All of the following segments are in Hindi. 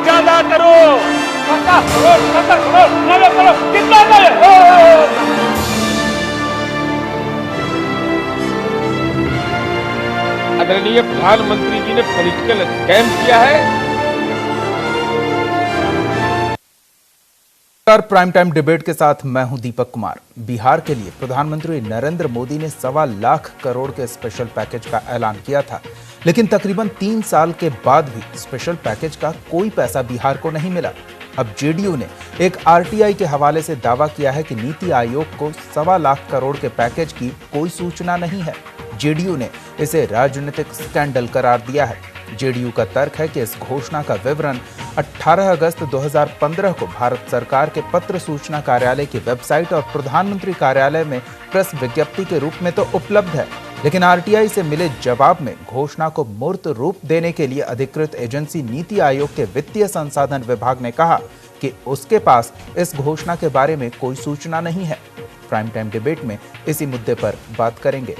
ज्यादा करो। 50 करोड़, 70 करोड़, 90 करोड़, कितना करे? आदरणीय प्रधानमंत्री जी ने पॉलिटिकल स्कैम किया है। प्राइम टाइम डिबेट के साथ मैं हूं दीपक कुमार। बिहार के लिए प्रधानमंत्री नरेंद्र मोदी ने 1.25 लाख करोड़ के स्पेशल पैकेज का ऐलान किया था, लेकिन तकरीबन 3 साल के बाद भी स्पेशल पैकेज का कोई पैसा बिहार को नहीं मिला। अब जेडीयू ने एक आरटीआई के हवाले से दावा किया है कि नीति आयोग को 1.25 लाख करोड़ के पैकेज की कोई सूचना नहीं है। जेडीयू ने इसे राजनीतिक स्कैंडल करार दिया है। जेडीयू का तर्क है कि इस घोषणा का विवरण 18 अगस्त 2015 को भारत सरकार के पत्र सूचना कार्यालय की वेबसाइट और प्रधानमंत्री कार्यालय में प्रेस विज्ञप्ति के रूप में तो उपलब्ध है, लेकिन आरटीआई से मिले जवाब में घोषणा को मूर्त रूप देने के लिए अधिकृत एजेंसी नीति आयोग के वित्तीय संसाधन विभाग ने कहा कि उसके पास इस घोषणा के बारे में कोई सूचना नहीं है। प्राइम टाइम डिबेट में इसी मुद्दे पर बात करेंगे।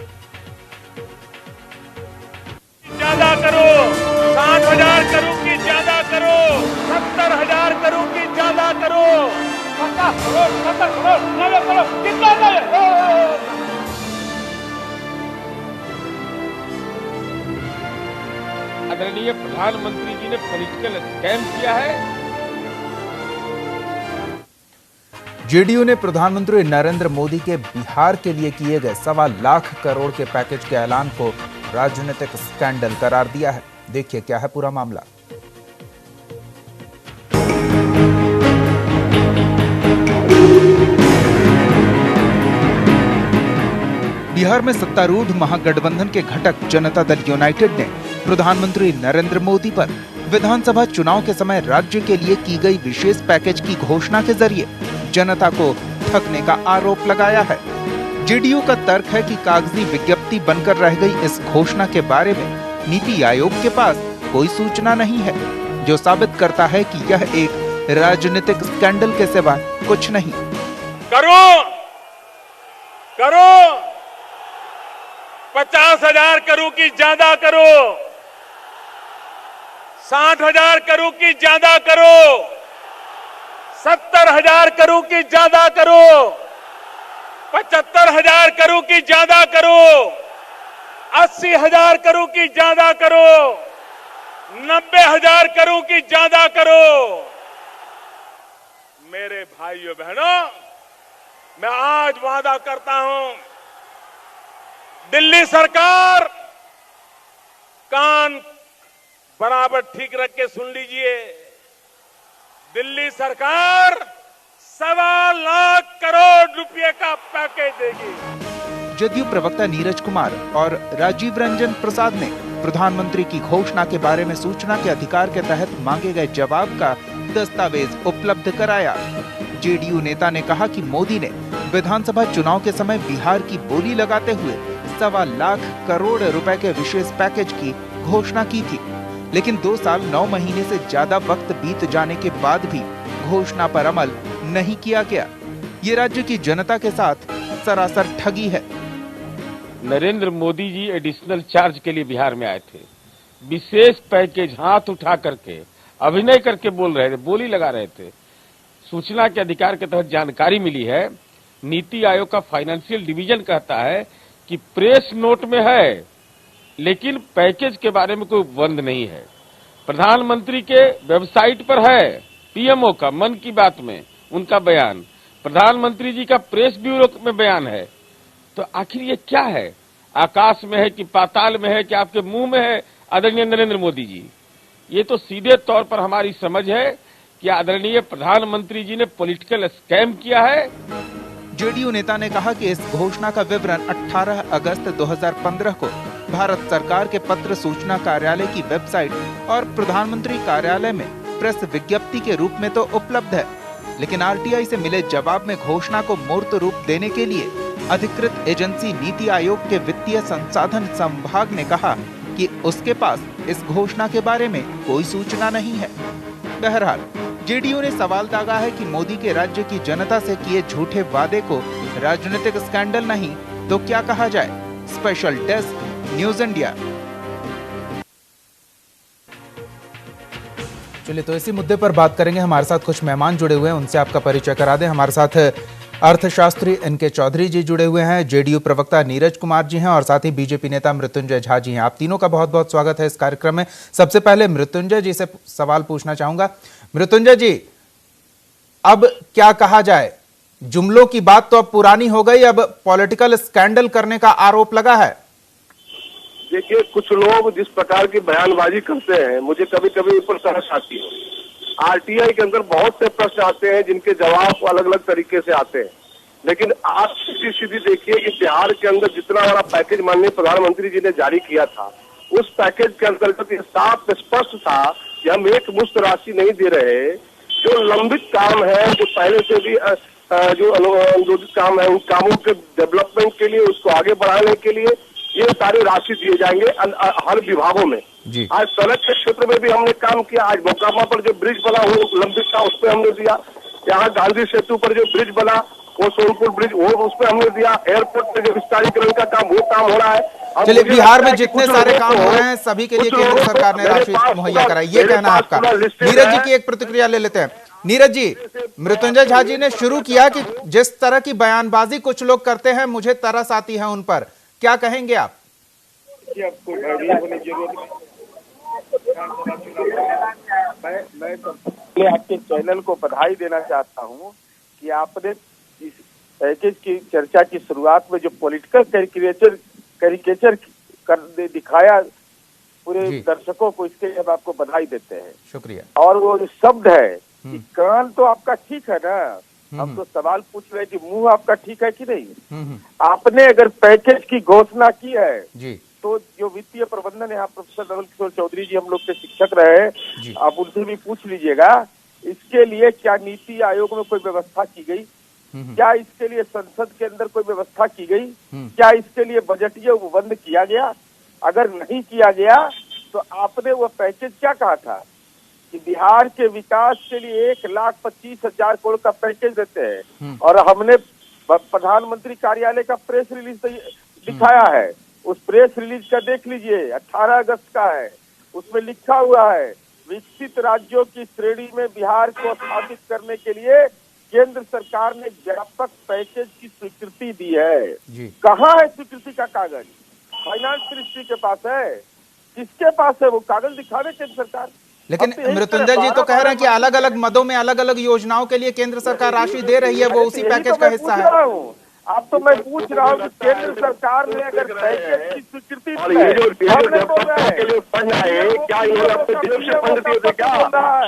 ज्यादा करो, 60,000 करोड़ की ज्यादा करो, 70,000 करोड़ की ज्यादा करो। 50 करोड़, 70 करोड़, 90 करोड़, कितना करे? आदरणीय प्रधानमंत्री जी ने पॉलिटिकल स्कैम किया है। जेडीयू ने प्रधानमंत्री नरेंद्र मोदी के बिहार के लिए किए गए 1.25 लाख करोड़ के पैकेज के ऐलान को राजनीतिक स्कैंडल करार दिया है। देखिए क्या है पूरा मामला। बिहार में सत्तारूढ़ महागठबंधन के घटक जनता दल यूनाइटेड ने प्रधानमंत्री नरेंद्र मोदी पर विधानसभा चुनाव के समय राज्य के लिए की गई विशेष पैकेज की घोषणा के जरिए जनता को ठगने का आरोप लगाया है। जेडीयू का तर्क है कि कागजी विज्ञप्ति बनकर रह गई इस घोषणा के बारे में नीति आयोग के पास कोई सूचना नहीं है, जो साबित करता है कि यह एक राजनीतिक स्कैंडल के सिवा कुछ नहीं। करो, करो, 50,000 करोड़ की ज्यादा करो, 60,000 करोड़ की ज्यादा करो, 70,000 करोड़ की ज्यादा करो, 75,000 करोड़ की ज्यादा करो, 80,000 करोड़ की ज्यादा करो, 90,000 करोड़ की ज्यादा करो। मेरे भाइयों बहनों, मैं आज वादा करता हूं, दिल्ली सरकार कान बराबर ठीक रख के सुन लीजिए। दिल्ली सरकार 1.25 लाख करोड़ रुपए का पैकेज देगी। जदयू प्रवक्ता नीरज कुमार और राजीव रंजन प्रसाद ने प्रधानमंत्री की घोषणा के बारे में सूचना के अधिकार के तहत मांगे गए जवाब का दस्तावेज उपलब्ध कराया। जेडीयू नेता ने कहा कि मोदी ने विधानसभा चुनाव के समय बिहार की बोली लगाते हुए 1.25 लाख करोड़ रुपए के विशेष पैकेज की घोषणा की थी, लेकिन 2 साल 9 महीने से ज्यादा वक्त बीत जाने के बाद भी घोषणा पर अमल नहीं किया गया। ये राज्य की जनता के साथ सरासर ठगी है। नरेंद्र मोदी जी एडिशनल चार्ज के लिए बिहार में आए थे। विशेष पैकेज हाथ उठा करके अभिनय करके बोल रहे थे, बोली लगा रहे थे। सूचना के अधिकार के तहत जानकारी मिली है, नीति आयोग का फाइनेंशियल डिवीजन कहता है कि प्रेस नोट में है, लेकिन पैकेज के बारे में कोई बंद नहीं है। प्रधानमंत्री के वेबसाइट पर है, पीएमओ का मन की बात में उनका बयान, प्रधानमंत्री जी का प्रेस ब्यूरो में बयान है। तो आखिर ये क्या है? आकाश में है कि पाताल में है कि आपके मुंह में है आदरणीय नरेंद्र मोदी जी? ये तो सीधे तौर पर हमारी समझ है कि आदरणीय प्रधानमंत्री जी ने पॉलिटिकल स्कैम किया है। जेडीयू नेता ने कहा कि इस घोषणा का विवरण 18 अगस्त 2015 को भारत सरकार के पत्र सूचना कार्यालय की वेबसाइट और प्रधानमंत्री कार्यालय में प्रेस विज्ञप्ति के रूप में तो उपलब्ध है, लेकिन आरटीआई से मिले जवाब में घोषणा को मूर्त रूप देने के लिए अधिकृत एजेंसी नीति आयोग के वित्तीय संसाधन संभाग ने कहा कि उसके पास इस घोषणा के बारे में कोई सूचना नहीं है। बहरहाल जेडीयू ने सवाल दागा है कि मोदी के राज्य की जनता से किए झूठे वादे को राजनीतिक स्कैंडल नहीं तो क्या कहा जाए। Special desk, news India. चलिए, तो इसी मुद्दे पर बात करेंगे। हमारे साथ कुछ मेहमान जुड़े हुए हैं, उनसे आपका परिचय करा दें। हमारे साथ अर्थशास्त्री NK चौधरी जी जुड़े हुए हैं, JDU प्रवक्ता नीरज कुमार जी हैं और साथ ही BJP नेता मृत्युंजय झा जी हैं। आप तीनों का बहुत बहुत स्वागत है इस कार्यक्रम में। सबसे पहले मृत्युंजय जी से सवाल पूछना चाहूंगा। मृत्युंजय जी, अब क्या कहा जाए, जुमलों की बात तो अब पुरानी हो गई, अब पॉलिटिकल स्कैंडल करने का आरोप लगा है। देखिए, कुछ लोग जिस प्रकार की बयानबाजी करते हैं, मुझे कभी कभी ऊपर तरस आती है। RTI के अंदर बहुत से प्रश्न आते हैं जिनके जवाब अलग अलग तरीके से आते हैं, लेकिन आप सीधी सीधी देखिए कि बिहार के अंदर जितना बड़ा पैकेज माननीय प्रधानमंत्री जी ने जारी किया था, उस पैकेज के अंतर्गत ये साफ स्पष्ट था कि हम एक मुश्त राशि नहीं दे रहे। जो लंबित काम है, जो पहले से भी जो अनुमोदित काम है, उन कामों के डेवलपमेंट के लिए, उसको आगे बढ़ाने के लिए ये सारी राशि दिए जाएंगे हर विभागों में। आज सड़क के क्षेत्र में भी हमने काम किया। आज मोकामा पर जो ब्रिज बना वो लंबित था, उस पर हमने दिया। यहाँ गांधी सेतु पर जो ब्रिज बना वो सोनपुर ब्रिज, वो उस पर हमने दिया। एयरपोर्ट पे जो विस्तारीकरण का काम, वो काम हो रहा है। चलिए, बिहार में जितने सारे काम हो रहे हैं सभी के लिए केंद्र सरकार ने राशि मुहैया कराई, ये कहना है आपका। नीरज जी की एक प्रतिक्रिया ले लेते हैं। नीरज जी, मृत्युंजय झा जी ने शुरू किया कि जिस तरह की बयानबाजी कुछ लोग करते हैं, मुझे तरस आती है उन पर, क्या कहेंगे आप? मैं आपके चैनल को बधाई देना चाहता हूं कि आपने इस पैकेज की चर्चा की शुरुआत में जो पॉलिटिकल कैरिकेचर कर दिखाया पूरे दर्शकों को, इसके लिए हम आपको बधाई देते हैं। शुक्रिया। और वो जो शब्द है कि कान तो आपका ठीक है ना, हम तो सवाल पूछ रहे हैं कि मुंह आपका ठीक है कि नहीं। आपने अगर पैकेज की घोषणा की है जी, तो जो वित्तीय प्रबंधन यहाँ प्रोफेसर नवल किशोर चौधरी जी हम लोग के शिक्षक रहे, आप उनसे भी पूछ लीजिएगा, इसके लिए क्या नीति आयोग में कोई व्यवस्था की गई? क्या इसके लिए संसद के अंदर कोई व्यवस्था की गई? क्या इसके लिए बजटीय उपबंध किया गया? अगर नहीं किया गया तो आपने वो पैकेज क्या कहा था कि बिहार के विकास के लिए 1,25,000 करोड़ का पैकेज देते हैं, और हमने प्रधानमंत्री कार्यालय का प्रेस रिलीज दिखाया है। उस प्रेस रिलीज का देख लीजिए, 18 अगस्त का है। उसमें लिखा हुआ है, विकसित राज्यों की श्रेणी में बिहार को स्थापित करने के लिए केंद्र सरकार ने व्यापक पैकेज की स्वीकृति दी है। कहाँ है स्वीकृति का कागज? फाइनेंस मिनिस्ट्री के पास है। किसके पास है वो कागज? दिखावे केंद्र सरकार। लेकिन मृत्युंजय जी तो कह रहे हैं कि अलग अलग मदों में अलग अलग योजनाओं के लिए केंद्र सरकार राशि दे रही है, वो उसी पैकेज का हिस्सा है। अब तो मैं पूछ रहा हूँ कि केंद्र सरकार ने अगर पैकेज की स्वीकृति और ये जो के लिए फंड आए, क्या इन्होंने अपने जेब से फंड दिए थे क्या?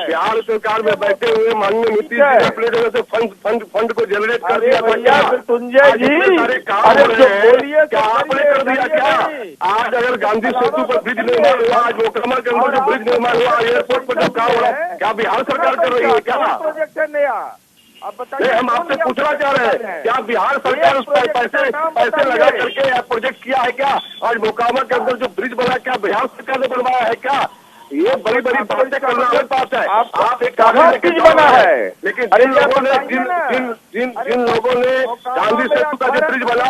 बिहार सरकार में बैठे हुए माननीय नीतीश जी अपने जगह से फंड को जनरेट कर दिया था। मृत्युंजय जी, सारे काम हो रहे हैं, क्या आपने कर दिया क्या? आज अगर गांधी सेतु पर ब्रिज निर्माण हुआ, आज मोकामा के अंदर जो ब्रिज निर्माण हुआ, एयरपोर्ट पर जो काम हो रहा है, क्या बिहार सरकार कर रही है क्या? प्रोजेक्ट है नया। नहीं, हम आपसे पूछना चाह रहे हैं, क्या बिहार सरकार उस पर पैसे लगा करके प्रोजेक्ट किया है क्या? आज मोकामा के अंदर जो ब्रिज बना, क्या बिहार सरकार ने बनवाया है क्या? ये बड़ी बड़ी बातें करना हमारे पास है। आप एक ब्रिज बना है, लेकिन जिन लोगों ने गांधी सेतु का जो ब्रिज बना,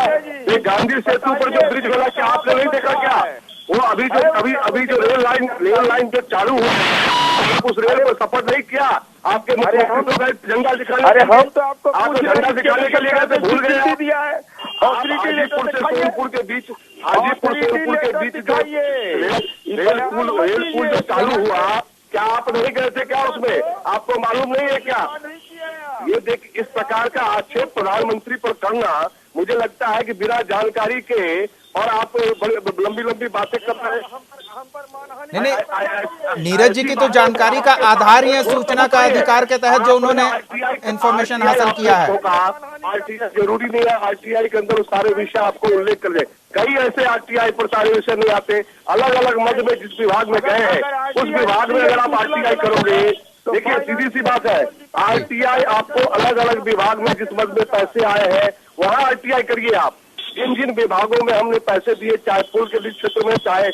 ये गांधी सेतु पर जो ब्रिज बना, क्या आपने नहीं देखा क्या? वो अभी जो रेल लाइन जो चालू हुआ है, उस रेल पर सफर नहीं किया। आपके मुख्यमंत्री झंडा दिखाने, अरे हम तो आपको झंडा दिखाने के लिए गए थे, भूल गए दिया है। हाजीपुर से सोनपुर के बीच, हाजीपुर सोनपुर के बीच जो रेल पुल जो चालू हुआ, क्या आप नहीं गए थे क्या उसमें? आपको मालूम नहीं है क्या? ये देख, इस प्रकार का आक्षेप प्रधानमंत्री पर करना, मुझे लगता है कि बिना जानकारी के, और आप लंबी लंबी बातें कर रहे हैं। नहीं, नीरज जी की तो जानकारी का आधार ही है सूचना का अधिकार के तहत जो उन्होंने इंफॉर्मेशन हासिल किया है। RTI जरूरी नहीं है, RTI के अंदर सारे विषय आपको उल्लेख कर दे। कई ऐसे RTI पर सारे विषय नहीं आते। अलग अलग मद में जिस विभाग में गए हैं, उस विभाग में अगर आप RTI करोगे, देखिए सीधी सी बात है, RTI आपको अलग अलग विभाग में जिस मद में पैसे आए हैं वहाँ RTI करिए आप। जिन विभागों में हमने पैसे दिए, चाहे पुल के क्षेत्र में, चाहे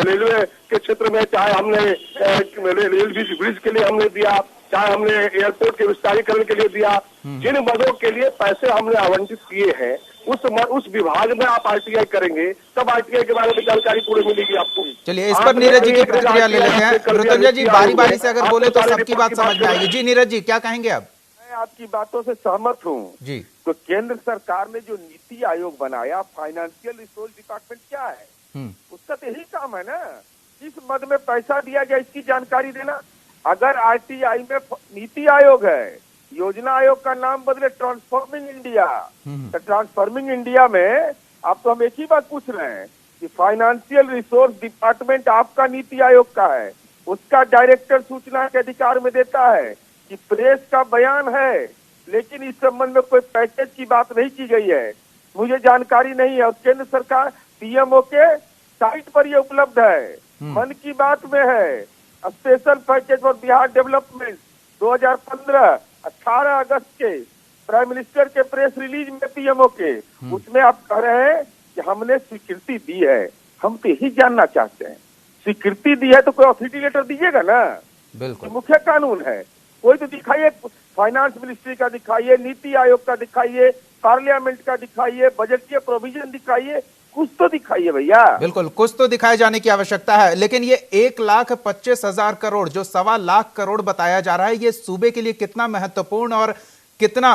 रेलवे के क्षेत्र में, चाहे हमने रेल ब्रिज के लिए हमने दिया, चाहे हमने एयरपोर्ट के विस्तारीकरण के लिए दिया, जिन मदों के लिए पैसे हमने आवंटित किए हैं उस विभाग में आप आरटीआई करेंगे, तब आरटीआई के बारे में जानकारी पूरी मिलेगी आपको। चलिए इस पर नीरज जी की प्रतिक्रिया ले लेते हैं। मृत्युंजय जी बारी बारी से अगर बोले तो सबकी बात समझ में आएगी। जी नीरज जी क्या कहेंगे आप? मैं आपकी बातों से सहमत हूँ जी। तो केंद्र सरकार ने जो नीति आयोग बनाया, फाइनेंशियल रिसोर्स डिपार्टमेंट क्या है, उसका तो यही काम है ना, किस मद में पैसा दिया गया इसकी जानकारी देना। अगर आरटीआई में नीति आयोग है, योजना आयोग का नाम बदले ट्रांसफॉर्मिंग इंडिया, तो ट्रांसफॉर्मिंग इंडिया में आप तो हम एक ही बात पूछ रहे हैं कि फाइनेंशियल रिसोर्स डिपार्टमेंट आपका नीति आयोग का है, उसका डायरेक्टर सूचना के अधिकार में देता है कि प्रेस का बयान है, लेकिन इस संबंध में कोई पैकेज की बात नहीं की गई है, मुझे जानकारी नहीं है। और केंद्र सरकार पीएमओ के साइट पर ये उपलब्ध है, मन की बात में है, special package for Bihar development 2015 18 अगस्त के प्राइम मिनिस्टर के प्रेस रिलीज में पीएमओ के, उसमें आप कह रहे हैं कि हमने स्वीकृति दी है। हम तो यही जानना चाहते हैं, स्वीकृति दी है तो कोई अथॉरिटी लेटर दीजिएगा ना। बिल्कुल मुख्य कानून है, कोई तो दिखाइए, फाइनेंस मिनिस्ट्री का दिखाइए, नीति आयोग का दिखाइए, पार्लियामेंट का दिखाइए, बजटीय प्रोविजन दिखाइए, कुछ तो दिखाइए भैया। बिल्कुल कुछ तो दिखाए जाने की आवश्यकता है। लेकिन ये 1,25,000 करोड़ जो 1.25 लाख करोड़ बताया जा रहा है, ये सूबे के लिए कितना महत्वपूर्ण और कितना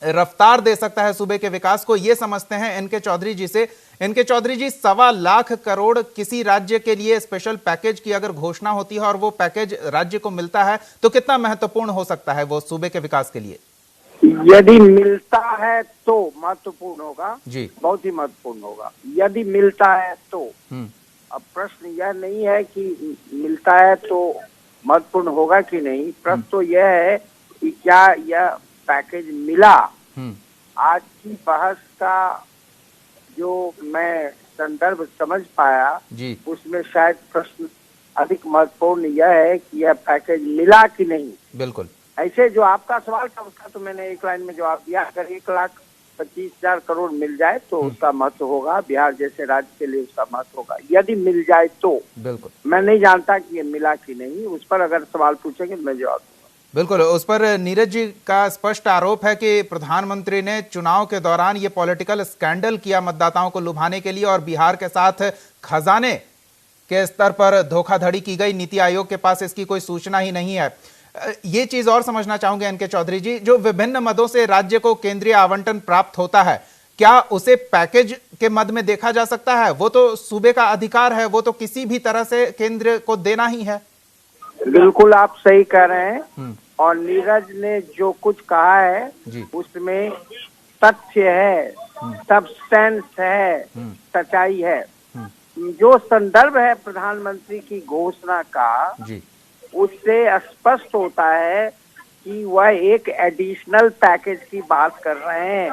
रफ्तार दे सकता है सूबे के विकास को, ये समझते हैं एनके चौधरी जी से। एनके चौधरी जी 1.25 लाख करोड़ किसी राज्य के लिए स्पेशल पैकेज की अगर घोषणा होती है और वो पैकेज राज्य को मिलता है तो कितना महत्वपूर्ण हो सकता है वो सूबे के विकास के लिए? यदि मिलता है तो महत्वपूर्ण होगा जी, बहुत ही महत्वपूर्ण होगा। यदि मिलता है तो अब प्रश्न यह नहीं है कि मिलता है तो महत्वपूर्ण होगा कि नहीं, प्रश्न तो यह है कि क्या यह पैकेज मिला। आज की बहस का जो मैं संदर्भ समझ पाया जी, उसमें शायद प्रश्न अधिक महत्वपूर्ण यह है कि यह पैकेज मिला कि नहीं। बिल्कुल ऐसे जो आपका सवाल था उसका तो मैंने एक लाइन में जवाब दिया। अगर 1,25,000 करोड़ मिल जाए तो उसका महत्व होगा, बिहार जैसे राज्य के लिए उसका महत्व होगा। यदि मिल जाए तो बिल्कुल, मैं नहीं जानता कि ये मिला कि नहीं, उस पर अगर सवाल पूछेंगे तो मैं जवाब दूंगा। बिल्कुल उस पर नीरज जी का स्पष्ट आरोप है कि प्रधानमंत्री ने चुनाव के दौरान ये पॉलिटिकल स्कैंडल किया मतदाताओं को लुभाने के लिए, और बिहार के साथ खजाने के स्तर पर धोखाधड़ी की गई, नीति आयोग के पास इसकी कोई सूचना ही नहीं है। ये चीज और समझना चाहूंगे एनके चौधरी जी, जो विभिन्न मदों से राज्य को केंद्रीय आवंटन प्राप्त होता है, क्या उसे पैकेज के मद में देखा जा सकता है? वो तो सूबे का अधिकार है, वो तो किसी भी तरह से केंद्र को देना ही है। बिल्कुल आप सही कह रहे हैं, और नीरज ने जो कुछ कहा है उसमें तथ्य है, सब्सटेंस है, सच्चाई है। जो संदर्भ है प्रधानमंत्री की घोषणा का उससे स्पष्ट होता है कि वह एक एडिशनल पैकेज की बात कर रहे हैं,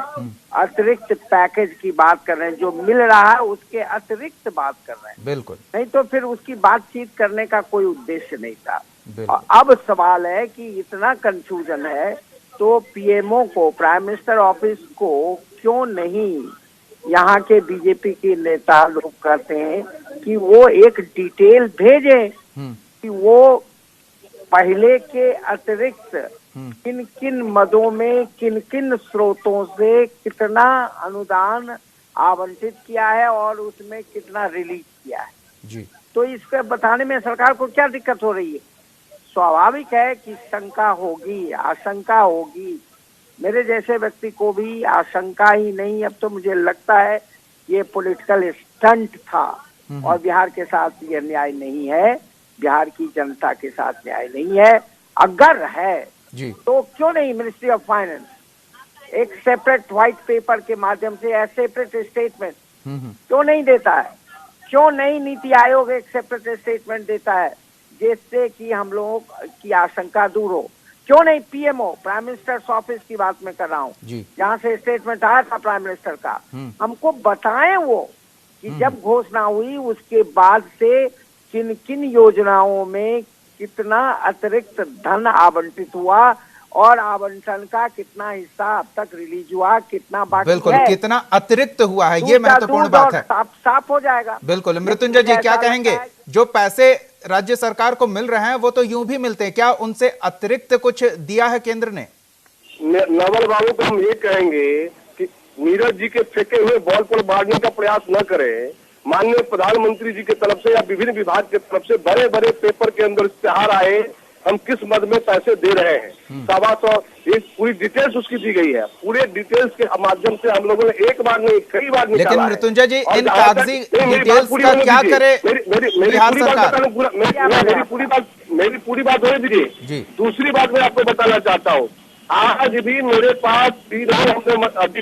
अतिरिक्त पैकेज की बात कर रहे हैं, जो मिल रहा है उसके अतिरिक्त बात कर रहे हैं। बिल्कुल, नहीं तो फिर उसकी बातचीत करने का कोई उद्देश्य नहीं था। अब सवाल है कि इतना कंफ्यूजन है तो पीएमओ को, प्राइम मिनिस्टर ऑफिस को क्यों नहीं, यहाँ के बीजेपी के नेता लोग कहते हैं कि वो एक डिटेल भेजें कि वो पहले के अतिरिक्त किन किन मदों में किन किन स्रोतों से कितना अनुदान आवंटित किया है और उसमें कितना रिलीज किया है जी। तो इसके बताने में सरकार को क्या दिक्कत हो रही है? स्वाभाविक है कि शंका होगी, आशंका होगी। मेरे जैसे व्यक्ति को भी आशंका ही नहीं, अब तो मुझे लगता है ये पॉलिटिकल स्टंट था और बिहार के साथ ये न्याय नहीं है, बिहार की जनता के साथ न्याय नहीं है। अगर है जी तो क्यों नहीं मिनिस्ट्री ऑफ फाइनेंस एक सेपरेट व्हाइट पेपर के माध्यम से या सेपरेट स्टेटमेंट क्यों नहीं देता है? क्यों नहीं नीति आयोग एक सेपरेट स्टेटमेंट देता है जिससे कि हम लोगों की आशंका दूर हो? क्यों नहीं पीएमओ, प्राइम मिनिस्टर्स ऑफिस की बात मैं कर रहा हूँ, जहाँ से स्टेटमेंट आया था प्राइम मिनिस्टर का, हमको बताएं वो कि जब घोषणा हुई उसके बाद से किन किन योजनाओं में कितना अतिरिक्त धन आवंटित हुआ और आवंटन का कितना हिस्सा अब तक रिलीज हुआ, कितना बाकी बिल्कुल है, कितना अतिरिक्त हुआ है, ये महत्वपूर्ण बात है। साफ हो जाएगा। बिल्कुल मृत्युंजय जी क्या कहेंगे? जो पैसे राज्य सरकार को मिल रहे हैं वो तो यूं भी मिलते हैं, क्या उनसे अतिरिक्त कुछ दिया है केंद्र ने? नवल बाबू को हम ये कहेंगे कि नीरज जी के फेंके हुए बॉल पर मारने का प्रयास न करें। माननीय प्रधानमंत्री जी की तरफ से या विभिन्न विभाग की तरफ से बड़े बड़े पेपर के अंदर इश्तेहार आए, हम किस मद में पैसे दे रहे हैं, 125 एक पूरी डिटेल्स उसकी दी गई है। पूरे डिटेल्स के माध्यम से हम लोगों ने एक बार नहीं कई बार निकाला। लेकिन मृत्युंजय जी इन कागजी डिटेल्स का क्या करे बिहार सरकार? मेरी पूरी बात होने दीजिए। दूसरी बात मैं आपको बताना चाहता हूँ, आज भी मेरे पास हमने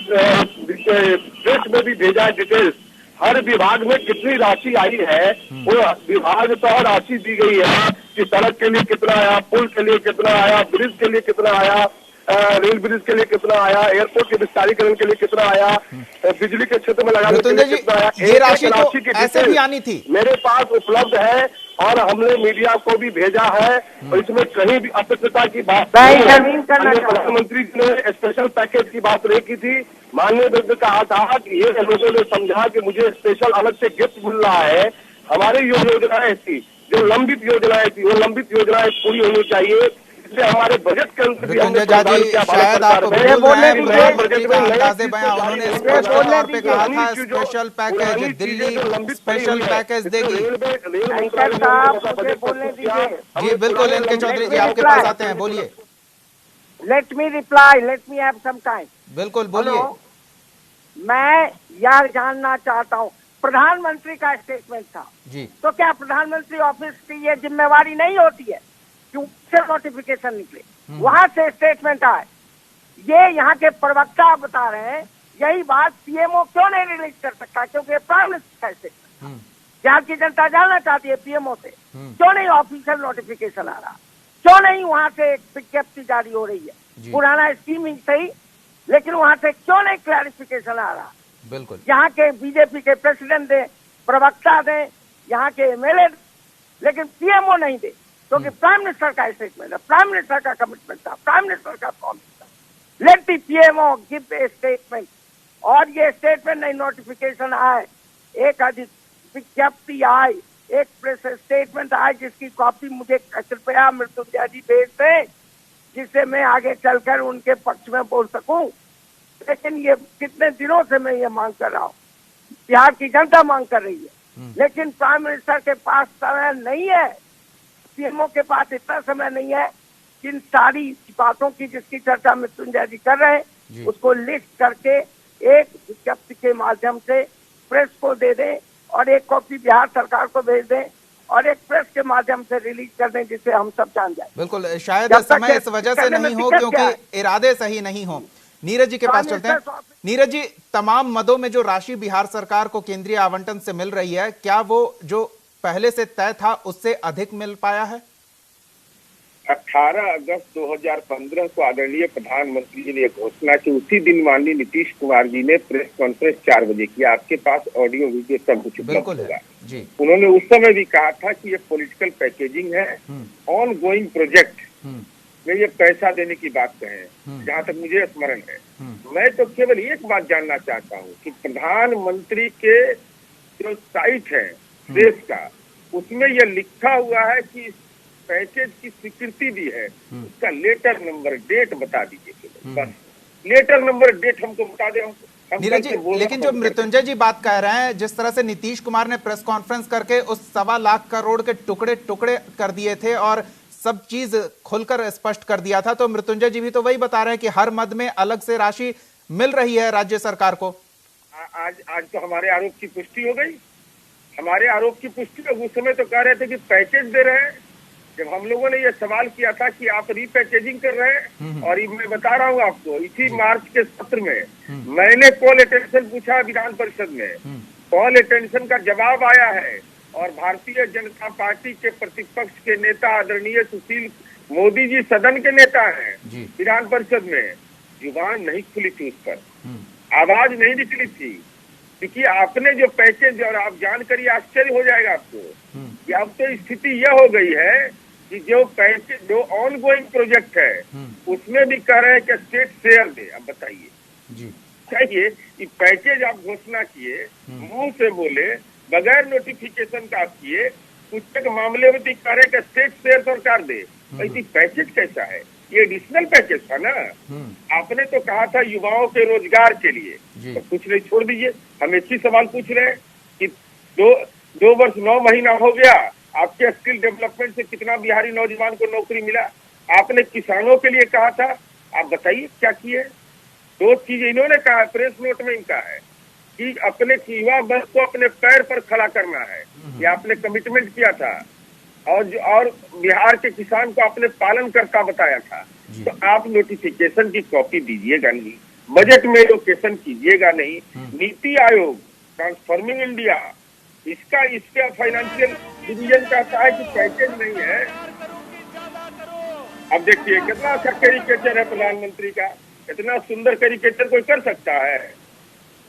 प्रेस में भी भेजा है डिटेल्स, हर विभाग में कितनी राशि आई है, वो विभाग तो राशि दी गई है कि सड़क के लिए कितना आया, पुल के लिए कितना आया, ब्रिज के लिए कितना आया, रेल ब्रिज के लिए कितना आया, एयरपोर्ट के विस्तारीकरण के लिए कितना आया, बिजली के क्षेत्र में लगाने के लिए कितना आया, ये राशि की ऐसे भी आनी थी मेरे पास उपलब्ध है और हमने मीडिया को भी भेजा है। और इसमें कहीं भी असत्यता की बात नहीं। प्रधानमंत्री जी ने स्पेशल पैकेज की बात नहीं की थी। माननीय व्यक्ति कहा था कि ये लोगों ने समझा कि मुझे स्पेशल अलग से गिफ्ट मिल रहा है। हमारी योजनाएं थी, जो लंबित योजनाएं थी, वो लंबित योजनाएं पूरी होनी चाहिए। इसलिए हमारे बजट के अंदर भी हमने शायद आप भूल रहे हैं बजट में अंदाजे बयां उन्होंने स्पष्ट तौर पे कहा था special package Delhi special package देगी। जी बिल्कुल, इनके चौधरी जी आपके पास आते हैं, बोलिए। Let me reply, let me have some time. बिल्कुल बोलिए। मैं यह जानना चाहता हूँ, प्रधानमंत्री का स्टेटमेंट था जी, तो क्या प्रधानमंत्री ऑफिस की ये जिम्मेवारी नहीं होती है क्यों नोटिफिकेशन निकले, वहां से स्टेटमेंट आए? ये यहाँ के प्रवक्ता बता रहे हैं, यही बात पीएमओ क्यों नहीं रिलीज कर सकता? क्योंकि प्राइम मिनिस्टर का स्टेटमेंट, बिहार की जनता जानना चाहती है पीएमओ से क्यों नहीं ऑफिशियल नोटिफिकेशन आ रहा, क्यों नहीं वहां से एक विज्ञप्ति जारी हो रही है? पुराना स्कीम ही सही, लेकिन वहां से क्यों नहीं क्लैरिफिकेशन आ रहा? बिल्कुल, यहाँ के बीजेपी के प्रेसिडेंट दे, प्रवक्ता दे, यहाँ के एमएलए, लेकिन पीएमओ नहीं दे, क्योंकि प्राइम मिनिस्टर का स्टेटमेंट है, प्राइम मिनिस्टर का कमिटमेंट था, प्राइम मिनिस्टर का प्रॉमिस था। Let the PMO give a statement, और ये स्टेटमेंट नहीं नोटिफिकेशन आए, एक अधिक विज्ञप्ति आए, एक प्रेस स्टेटमेंट आए जिसकी कॉपी मुझे कृपया मृत्युंजय जी भेज दें, जिससे मैं आगे चलकर उनके पक्ष में बोल सकूं। लेकिन ये कितने दिनों से मैं ये मांग कर रहा हूँ, बिहार की जनता मांग कर रही है, लेकिन प्राइम मिनिस्टर के पास समय नहीं है, पीएमओ के पास इतना समय नहीं है कि इन सारी बातों की जिसकी चर्चा मृत्युंजय जी कर रहे हैं उसको लिस्ट करके एक विज्ञप्ति के माध्यम से प्रेस को दे दें और एक कॉपी बिहार सरकार को भेज दें और एक प्रेस के माध्यम से रिलीज कर दें, जिससे हम सब जान जाए। बिल्कुल, शायद समय इस वजह से नहीं हो क्योंकि इरादे सही नहीं हो। नीरज जी के पास चलते हैं। नीरज जी, तमाम मदों में जो राशि बिहार सरकार को केंद्रीय आवंटन से मिल रही है, क्या वो जो पहले से तय था उससे अधिक मिल पाया है? 18 अगस्त 2015 को आदरणीय प्रधानमंत्री जी ने घोषणा की, उसी दिन माननीय नीतीश कुमार जी ने प्रेस कॉन्फ्रेंस 4 बजे की। आपके पास ऑडियो वीडियो सब कुछ उपलब्ध होगा जी। उन्होंने उस समय भी कहा था कि ये पॉलिटिकल पैकेजिंग है, ऑन गोइंग प्रोजेक्ट में ये पैसा देने की बात कहें, जहाँ तक मुझे स्मरण है। मैं तो केवल एक बात जानना चाहता हूँ कि प्रधानमंत्री के जो साइट है देश का, उसमें यह लिखा हुआ है कि पैकेज की स्वीकृति दी है, उसका लेटर नंबर डेट बता दीजिए, बस लेटर नंबर डेट हमको बता दें। नीरज जी, लेकिन जो मृत्युंजय जी बात कह रहे हैं, जिस तरह से नीतीश कुमार ने प्रेस कॉन्फ्रेंस करके उस 1.25 लाख करोड़ के टुकड़े टुकड़े कर दिए थे और सब चीज खुलकर स्पष्ट कर दिया था, तो मृत्युंजय जी भी तो वही बता रहे हैं कि हर मद में अलग से राशि मिल रही है राज्य सरकार को। आज तो हमारे आरोप की पुष्टि हो गई, हमारे आरोप की पुष्टि। उस समय तो कह रहे थे कि पैकेज दे रहे हैं, जब हम लोगों ने ये सवाल किया था कि आप रीपैकेजिंग कर रहे हैं, और मैं बता रहा हूँ आपको, इसी मार्च के सत्र में मैंने कॉल अटेंशन पूछा विधान परिषद में, कॉल अटेंशन का जवाब आया है, और भारतीय जनता पार्टी के प्रतिपक्ष के नेता आदरणीय सुशील मोदी जी सदन के नेता हैं विधान परिषद में, जुबान नहीं खुली थी, उस पर आवाज नहीं निकली थी, क्योंकि आपने जो पैकेज, और आप जानकर आश्चर्य हो जाएगा आपको कि अब तो स्थिति यह हो गई है कि जो पैकेज, जो ऑन गोइंग प्रोजेक्ट है, उसमें भी कह रहे हैं कि स्टेट शेयर दे। अब बताइए, चाहिए कि पैकेज आप घोषणा किए, मुंह से बोले, बगैर नोटिफिकेशन का आप किए, कुछ तक मामले में कह रहे कि स्टेट शेयर सरकार दे, ऐसी पैकेज कैसा है? ये एडिशनल पैकेज था ना। आपने तो कहा था युवाओं के रोजगार के लिए, तो कुछ नहीं, छोड़ दीजिए। हम एक ही सवाल पूछ रहे हैं कि 2 वर्ष 9 महीना हो गया, आपके स्किल डेवलपमेंट से कितना बिहारी नौजवान को नौकरी मिला? आपने किसानों के लिए कहा था, आप बताइए क्या किए? 2 चीज इन्होंने कहा, प्रेस नोट में इनका है कि अपने युवा वर्ग को अपने पैर पर खड़ा करना है, ये आपने कमिटमेंट किया था। और बिहार के किसान को आपने पालन करता बताया था। तो आप नोटिफिकेशन की कॉपी दीजिएगा नहीं, बजट में एलोकेशन कीजिएगा नहीं। नीति आयोग ट्रांसफॉर्मिंग इंडिया इसका फाइनेंशियल डिवीजन कहता है कि पैकेज नहीं है। अब देखिए कितना अच्छा कैरिकेचर है प्रधानमंत्री का, इतना सुंदर कैरिकेचर कोई कर सकता है?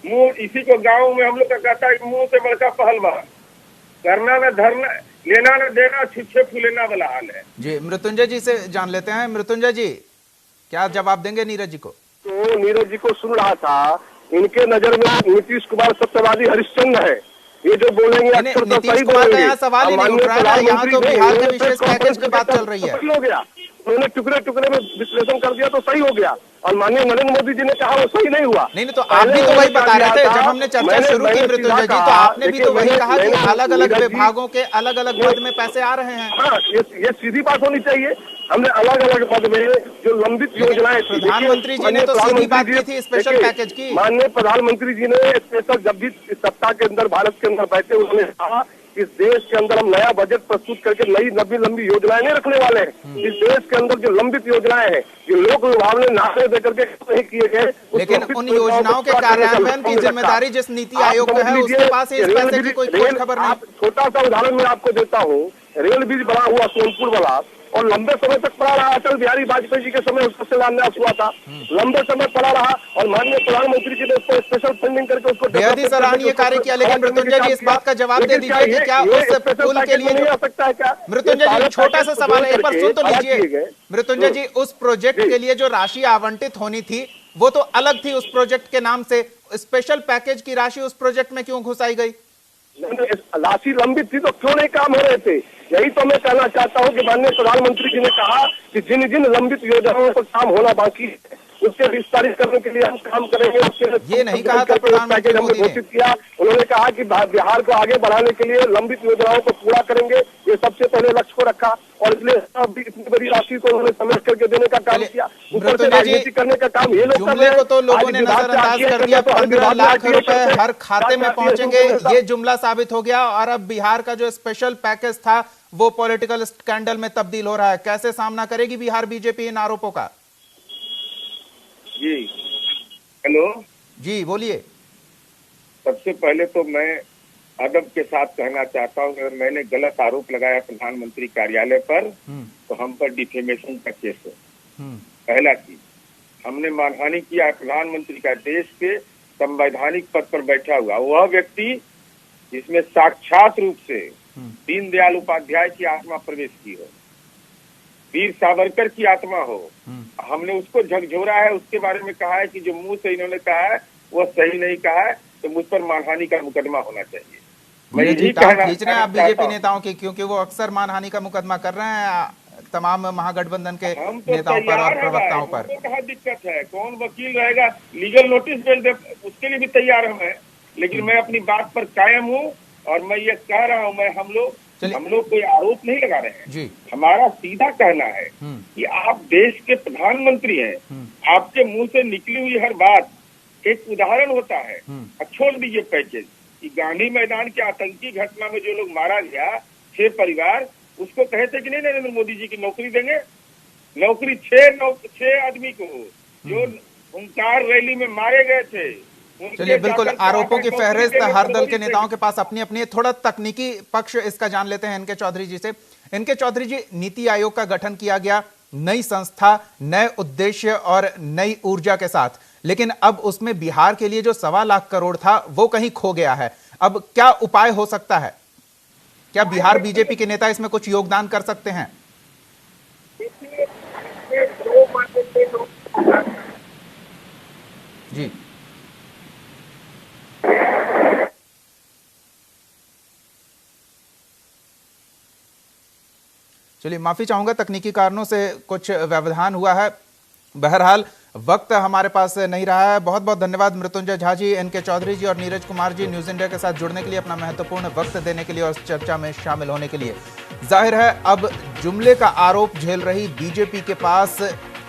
मुंह इसी को गांव में हम लोग का कहता है मुंह से बड़का पहलवान, करना न धरना, लेना न देना, छुच्छे फूलेना वाला हाल है। जी, मृत्युंजय जी से जान लेते हैं। मृत्युंजय जी, क्या जवाब देंगे नीरज जी को? तो नीरज जी को सुन रहा था, इनके नजर में नीतीश कुमार सत्यवादी हरिश्चंद्र है। ये जो बोलेंगे अक्सर तो नीतीश सही कुमार का बोलेंगे। यहाँ सवाल ही नहीं उठ रहा है, यहाँ तो बिहार के विशेष पैकेज की बात चल रही है। हो गया, उन्होंने टुकड़े टुकड़े में विश्लेषण कर दिया तो सही हो गया, और माननीय नरेंद्र मोदी जी ने कहा वो सही नहीं हुआ। नहीं तो आप भी तो वही बता रहे थे जब हमने चर्चा शुरू की मृत्युंजय जी, तो आपने भी तो वही कहा कि अलग अलग विभागों के अलग अलग पद में पैसे आ रहे हैं। हाँ, ये सीधी बात होनी चाहिए। हमने अलग अलग पद में जो लंबित योजनाएं, प्रधानमंत्री जी ने तो सीधी बात की थी स्पेशल पैकेज की। माननीय प्रधानमंत्री जी ने स्पेशल, जब भी सत्ता के अंदर भारत के अंदर बैठे, उन्होंने कहा इस देश के अंदर हम नया बजट प्रस्तुत करके नई लंबी योजनाएं नहीं रखने वाले हैं। इस देश के अंदर जो लंबित योजनाएं हैं, जो लोक विभाग ने नारे देकर के नहीं किए गए, लेकिन उन योजनाओं के कार्यान्वयन की जिम्मेदारी जिस नीति आयोग में है, उसके पास इस पैसे की कोई खोज खबर नहीं। छोटा सा उदाहरण मैं आपको देता हूँ, रेल ब्रिज बना हुआ सोनपुर वाला, और लंबे समय तक पड़ा रहा। अटल बिहारी वाजपेयी जी के समय उसका शिलान्यास हुआ था, लंबे समय पड़ा रहा, और माननीय प्रधानमंत्री जी ने उसको स्पेशल फंडिंग करके उसको बेहद ही सराहनीय कार्य किया। लेकिन मृत्युंजय जी, इस बात का जवाब दे दीजिए कि क्या उस पुल के लिए नहीं आ सकता है क्या? मृत्युंजय जी, छोटा सा सवाल है, एक बार सुन तो लीजिए। मृत्युंजय जी, उस प्रोजेक्ट के लिए जो राशि आवंटित होनी थी वो तो अलग थी, उस प्रोजेक्ट के नाम से स्पेशल पैकेज की राशि उस प्रोजेक्ट में क्यों घुसाई गई? राशि लंबित थी तो क्यों नहीं काम हो रहे थे? यही तो मैं कहना चाहता हूं कि माननीय प्रधानमंत्री जी ने कहा कि जिन जिन लंबित योजनाओं पर काम होना बाकी है उसके विस्तारित करने के लिए हम काम करेंगे। उसके ये नहीं कहा था प्रधानमंत्री मोदी ने। घोषित किया, उन्होंने कहा कि बिहार को आगे बढ़ाने के लिए लंबित योजनाओं को पूरा करेंगे, ये सबसे पहले लक्ष्य को रखा, और इसलिए इतनी बड़ी राशि को उन्होंने समेट करके देने का काम किया। ऊपर से राजनीति करने का काम ये लोग कर रहे हैं। तो लोगों ने नजरअंदाज कर दिया। 15 लाख रुपए हर खाते में पहुंचेंगे, ये जुमला साबित हो गया, और अब बिहार का जो स्पेशल पैकेज था वो पॉलिटिकल स्कैंडल में तब्दील हो रहा है। कैसे सामना करेगी बिहार बीजेपी इन आरोपों का? जी हेलो जी, बोलिए। सबसे पहले तो मैं अदब के साथ कहना चाहता हूँ, अगर मैंने गलत आरोप लगाया प्रधानमंत्री कार्यालय पर तो हम पर डिफेमेशन का केस है। पहला चीज, हमने मानहानि किया प्रधानमंत्री का, देश के संवैधानिक पद पर बैठा हुआ वह व्यक्ति जिसमें साक्षात रूप से दीनदयाल उपाध्याय की आत्मा प्रवेश की हो, वीर सावरकर की आत्मा हो। हमने उसको झकझोरा है, उसके बारे में कहा है कि जो मुंह से इन्होंने कहा है वो सही नहीं कहा है, तो मुझ पर मानहानि का मुकदमा होना चाहिए। मैं यही कहना खींच रहे हैं आप बीजेपी नेताओं की, क्योंकि वो अक्सर मानहानि का मुकदमा कर रहे हैं तमाम महागठबंधन के नेताओं पर और प्रवक्ताओं पर। कहाँ दिक्कत है, कौन वकील रहेगा, लीगल नोटिस भेज दे, उसके लिए भी तैयार हम हैं। लेकिन मैं अपनी बात पर कायम हूँ, और मैं ये कह रहा हूँ, हम लोग कोई आरोप नहीं लगा रहे हैं जी। हमारा सीधा कहना है कि आप देश के प्रधानमंत्री हैं, आपके मुंह से निकली हुई हर बात एक उदाहरण होता है। छोड़ दीजिए पैकेज, कि गांधी मैदान के आतंकी घटना में जो लोग मारा गया 6 परिवार, उसको कहे थे कि नहीं नरेंद्र मोदी जी की नौकरी देंगे। नौकरी 6 आदमी को जो ओंकार रैली में मारे गए थे। चलिए, बिल्कुल आरोपों की फहरिस्त हर दल के नेताओं के पास अपनी अपनी है। थोड़ा तकनीकी पक्ष इसका जान लेते हैं इनके चौधरी जी से। इनके चौधरी जी, नीति आयोग का गठन किया गया नई संस्था, नए उद्देश्य और नई ऊर्जा के साथ, लेकिन अब उसमें बिहार के लिए जो 1.25 लाख करोड़ था वो कहीं खो गया है। अब क्या उपाय हो सकता है? क्या बिहार बीजेपी के नेता इसमें कुछ योगदान कर सकते हैं? जी चलिए, माफी चाहूंगा, तकनीकी कारणों से कुछ व्यवधान हुआ है। बहरहाल वक्त हमारे पास नहीं रहा है। बहुत बहुत धन्यवाद मृत्युंजय झा जी, एनके चौधरी जी और नीरज कुमार जी, न्यूज इंडिया के साथ जुड़ने के लिए, अपना महत्वपूर्ण वक्त देने के लिए और चर्चा में शामिल होने के लिए। जाहिर है अब जुमले का आरोप झेल रही बीजेपी के पास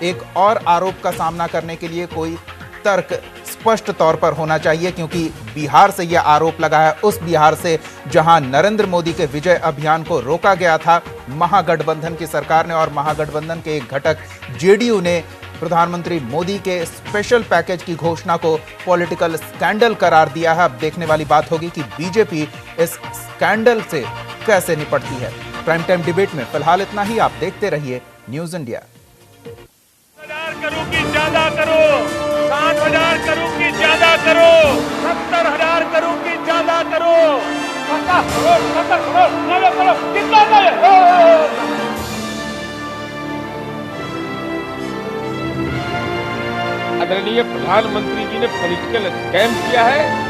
एक और आरोप का सामना करने के लिए कोई तर्क स्पष्ट तौर पर होना चाहिए, क्योंकि बिहार से यह आरोप लगा है, उस बिहार से जहां नरेंद्र मोदी के विजय अभियान को रोका गया था महागठबंधन की सरकार ने, और महागठबंधन के एक घटक जेडीयू ने प्रधानमंत्री मोदी के स्पेशल पैकेज की घोषणा को पॉलिटिकल स्कैंडल करार दिया है। अब देखने वाली बात होगी कि बीजेपी इस स्कैंडल से कैसे निपटती है। प्राइम टाइम डिबेट में फिलहाल इतना ही। आप देखते रहिए न्यूज इंडिया। 60,000 करो कि ज्यादा करो, 60,000 करो कि ज्यादा करो, 70,000 करो कि ज्यादा करो, 50 करोड़, 70 करोड़, 90 करोड़, कितना चाहिए? आदरणीय प्रधानमंत्री जी ने पॉलिटिकल स्कैम किया है।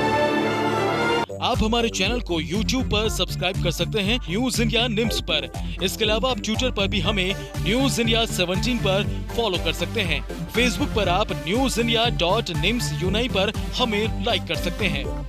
आप हमारे चैनल को YouTube पर सब्सक्राइब कर सकते हैं, न्यूज इंडिया निम्स पर। इसके अलावा आप ट्विटर पर भी हमें न्यूज इंडिया 17 पर फॉलो कर सकते हैं। फेसबुक पर आप newsindia.nimsUnai पर हमें लाइक कर सकते हैं।